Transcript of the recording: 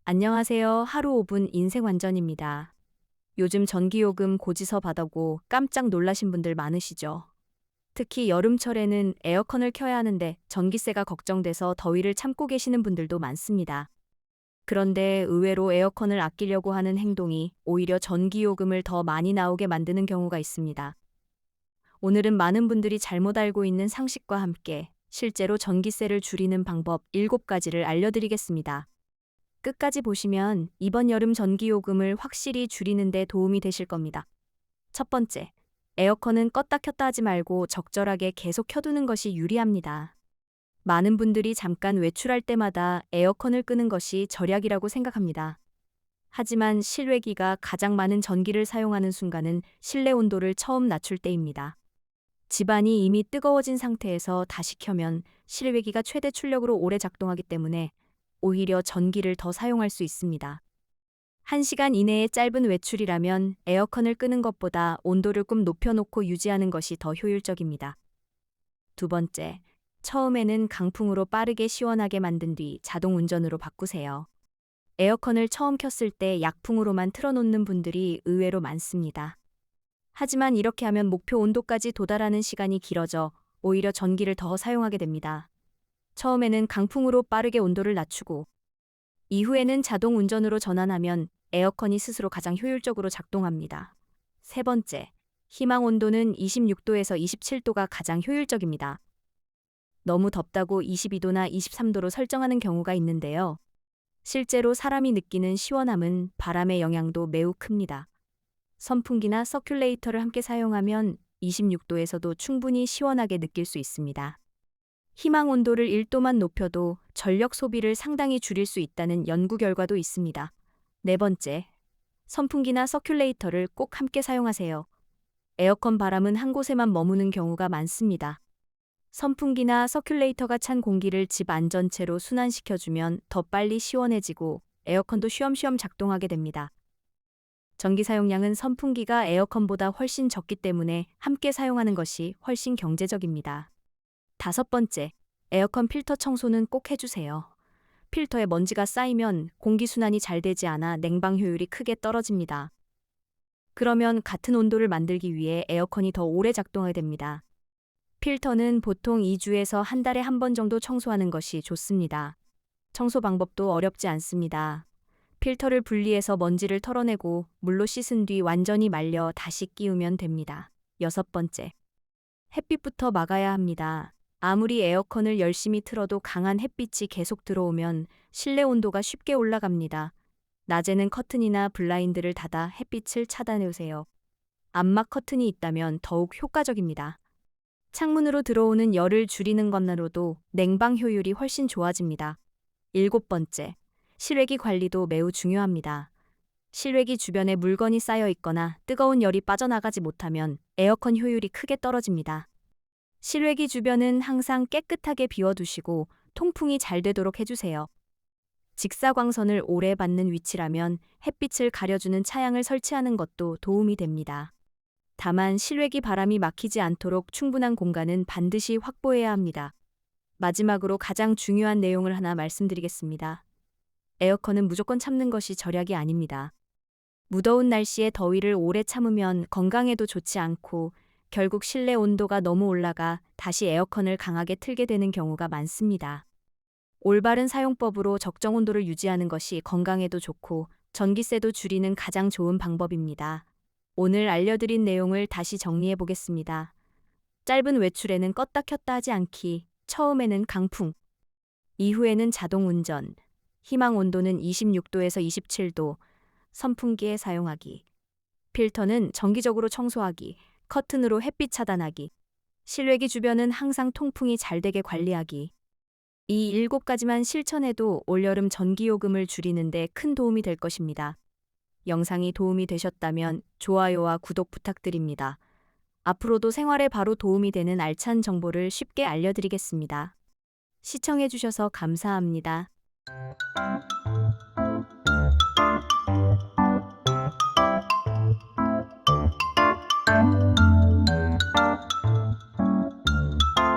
안녕하세요. 하루 5분 인생완전입니다. 요즘 전기요금 고지서 받아고 깜짝 놀라신 분들 많으시죠? 특히 여름철에는 에어컨을 켜야 하는데 전기세가 걱정돼서 더위를 참고 계시는 분들도 많습니다. 그런데 의외로 에어컨을 아끼려고 하는 행동이 오히려 전기요금을 더 많이 나오게 만드는 경우가 있습니다. 오늘은 많은 분들이 잘못 알고 있는 상식과 함께 실제로 전기세를 줄이는 방법 7가지를 알려드리겠습니다. 끝까지 보시면 이번 여름 전기요금을 확실히 줄이는 데 도움이 되실 겁니다. 첫 번째, 에어컨은 껐다 켰다 하지 말고 적절하게 계속 켜두는 것이 유리합니다. 많은 분들이 잠깐 외출할 때마다 에어컨을 끄는 것이 절약이라고 생각합니다. 하지만 실외기가 가장 많은 전기를 사용하는 순간은 실내 온도를 처음 낮출 때입니다. 집안이 이미 뜨거워진 상태에서 다시 켜면 실외기가 최대 출력으로 오래 작동하기 때문에 오히려 전기를 더 사용할 수 있습니다. 1시간 이내의 짧은 외출이라면 에어컨을 끄는 것보다 온도를 좀 높여놓고 유지하는 것이 더 효율적입니다. 두 번째, 처음에는 강풍으로 빠르게 시원하게 만든 뒤 자동 운전으로 바꾸세요. 에어컨을 처음 켰을 때 약풍으로만 틀어놓는 분들이 의외로 많습니다. 하지만 이렇게 하면 목표 온도까지 도달하는 시간이 길어져 오히려 전기를 더 사용하게 됩니다. 처음에는 강풍으로 빠르게 온도를 낮추고 이후에는 자동 운전으로 전환하면 에어컨이 스스로 가장 효율적으로 작동합니다. 세 번째, 희망 온도는 26도에서 27도가 가장 효율적입니다. 너무 덥다고 22도나 23도로 설정하는 경우가 있는데요. 실제로 사람이 느끼는 시원함은 바람의 영향도 매우 큽니다. 선풍기나 서큘레이터를 함께 사용하면 26도에서도 충분히 시원하게 느낄 수 있습니다. 희망 온도를 1도만 높여도 전력 소비를 상당히 줄일 수 있다는 연구 결과도 있습니다. 네 번째, 선풍기나 서큘레이터를 꼭 함께 사용하세요. 에어컨 바람은 한 곳에만 머무는 경우가 많습니다. 선풍기나 서큘레이터가 찬 공기를 집 안전체로 순환시켜주면 더 빨리 시원해지고 에어컨도 쉬엄쉬엄 작동하게 됩니다. 전기 사용량은 선풍기가 에어컨보다 훨씬 적기 때문에 함께 사용하는 것이 훨씬 경제적입니다. 다섯 번째, 에어컨 필터 청소는 꼭 해주세요. 필터에 먼지가 쌓이면 공기순환이 잘 되지 않아 냉방 효율이 크게 떨어집니다. 그러면 같은 온도를 만들기 위해 에어컨이 더 오래 작동하게 됩니다. 필터는 보통 2주에서 한 달에 한 번 정도 청소하는 것이 좋습니다. 청소 방법도 어렵지 않습니다. 필터를 분리해서 먼지를 털어내고 물로 씻은 뒤 완전히 말려 다시 끼우면 됩니다. 여섯 번째, 햇빛부터 막아야 합니다. 아무리 에어컨을 열심히 틀어도 강한 햇빛이 계속 들어오면 실내 온도가 쉽게 올라갑니다. 낮에는 커튼이나 블라인드를 닫아 햇빛을 차단해주세요. 암막 커튼이 있다면 더욱 효과적입니다. 창문으로 들어오는 열을 줄이는 것만으로도 냉방 효율이 훨씬 좋아집니다. 일곱 번째, 실외기 관리도 매우 중요합니다. 실외기 주변에 물건이 쌓여 있거나 뜨거운 열이 빠져나가지 못하면 에어컨 효율이 크게 떨어집니다. 실외기 주변은 항상 깨끗하게 비워두시고 통풍이 잘 되도록 해주세요. 직사광선을 오래 받는 위치라면 햇빛을 가려주는 차양을 설치하는 것도 도움이 됩니다. 다만 실외기 바람이 막히지 않도록 충분한 공간은 반드시 확보해야 합니다. 마지막으로 가장 중요한 내용을 하나 말씀드리겠습니다. 에어컨은 무조건 참는 것이 절약이 아닙니다. 무더운 날씨에 더위를 오래 참으면 건강에도 좋지 않고 결국 실내 온도가 너무 올라가 다시 에어컨을 강하게 틀게 되는 경우가 많습니다. 올바른 사용법으로 적정 온도를 유지하는 것이 건강에도 좋고 전기세도 줄이는 가장 좋은 방법입니다. 오늘 알려드린 내용을 다시 정리해 보겠습니다. 짧은 외출에는 껐다 켰다 하지 않기, 처음에는 강풍, 이후에는 자동 운전, 희망 온도는 26도에서 27도, 선풍기에 사용하기, 필터는 정기적으로 청소하기, 커튼으로 햇빛 차단하기, 실외기 주변은 항상 통풍이 잘 되게 관리하기. 이 7가지만 실천해도 올여름 전기요금을 줄이는 데 큰 도움이 될 것입니다. 영상이 도움이 되셨다면 좋아요와 구독 부탁드립니다. 앞으로도 생활에 바로 도움이 되는 알찬 정보를 쉽게 알려드리겠습니다. 시청해주셔서 감사합니다.